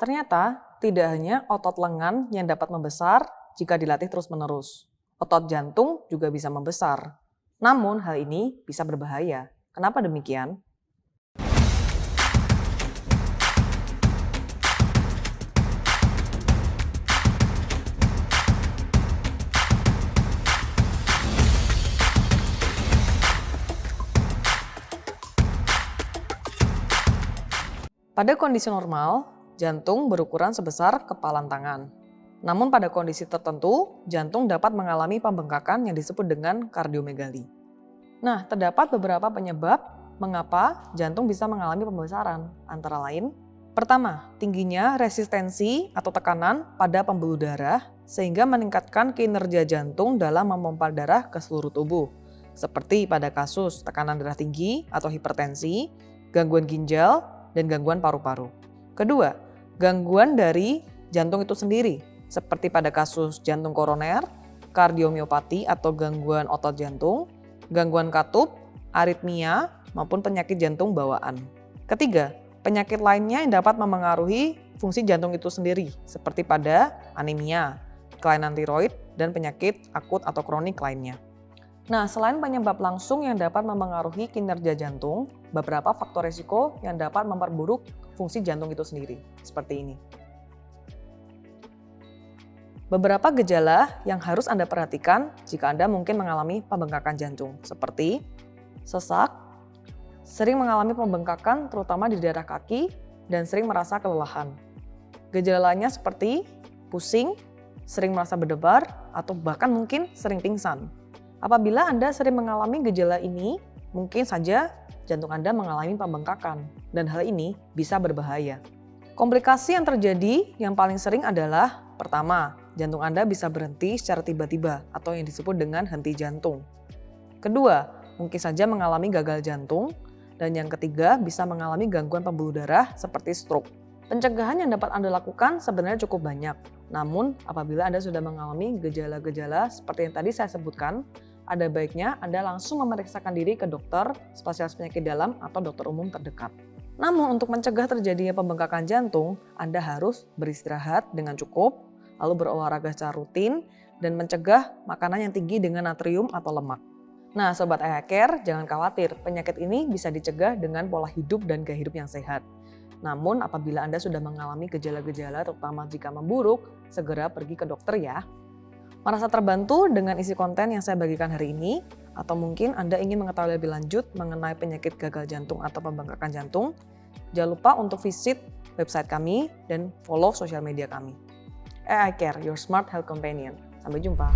Ternyata, tidak hanya otot lengan yang dapat membesar jika dilatih terus-menerus. Otot jantung juga bisa membesar. Namun, hal ini bisa berbahaya. Kenapa demikian? Pada kondisi normal, jantung berukuran sebesar kepalan tangan. Namun pada kondisi tertentu, jantung dapat mengalami pembengkakan yang disebut dengan kardiomegali. Nah, terdapat beberapa penyebab mengapa jantung bisa mengalami pembesaran. Antara lain, pertama, tingginya resistensi atau tekanan pada pembuluh darah sehingga meningkatkan kinerja jantung dalam memompa darah ke seluruh tubuh. Seperti pada kasus tekanan darah tinggi atau hipertensi, gangguan ginjal, dan gangguan paru-paru. Kedua, gangguan dari jantung itu sendiri, seperti pada kasus jantung koroner, kardiomiopati atau gangguan otot jantung, gangguan katup, aritmia, maupun penyakit jantung bawaan. Ketiga, penyakit lainnya yang dapat memengaruhi fungsi jantung itu sendiri, seperti pada anemia, kelainan tiroid, dan penyakit akut atau kronik lainnya. Nah, selain penyebab langsung yang dapat memengaruhi kinerja jantung, beberapa faktor risiko yang dapat memperburuk fungsi jantung itu sendiri, seperti ini. Beberapa gejala yang harus Anda perhatikan jika Anda mungkin mengalami pembengkakan jantung, seperti sesak, sering mengalami pembengkakan terutama di daerah kaki, dan sering merasa kelelahan. Gejalanya seperti pusing, sering merasa berdebar, atau bahkan mungkin sering pingsan. Apabila Anda sering mengalami gejala ini, mungkin saja jantung Anda mengalami pembengkakan, dan hal ini bisa berbahaya. Komplikasi yang terjadi yang paling sering adalah, pertama, jantung Anda bisa berhenti secara tiba-tiba atau yang disebut dengan henti jantung. Kedua, mungkin saja mengalami gagal jantung, dan yang ketiga bisa mengalami gangguan pembuluh darah seperti stroke. Pencegahan yang dapat Anda lakukan sebenarnya cukup banyak, namun apabila Anda sudah mengalami gejala-gejala seperti yang tadi saya sebutkan, ada baiknya Anda langsung memeriksakan diri ke dokter, spesialis penyakit dalam, atau dokter umum terdekat. Namun untuk mencegah terjadinya pembengkakan jantung, Anda harus beristirahat dengan cukup, lalu berolahraga secara rutin, dan mencegah makanan yang tinggi dengan natrium atau lemak. Nah, Sobat Care, jangan khawatir, penyakit ini bisa dicegah dengan pola hidup dan gaya hidup yang sehat. Namun apabila Anda sudah mengalami gejala-gejala, terutama jika memburuk, segera pergi ke dokter ya. Merasa terbantu dengan isi konten yang saya bagikan hari ini? Atau mungkin Anda ingin mengetahui lebih lanjut mengenai penyakit gagal jantung atau pembengkakan jantung? Jangan lupa untuk visit website kami dan follow sosial media kami. Care, your smart health companion. Sampai jumpa.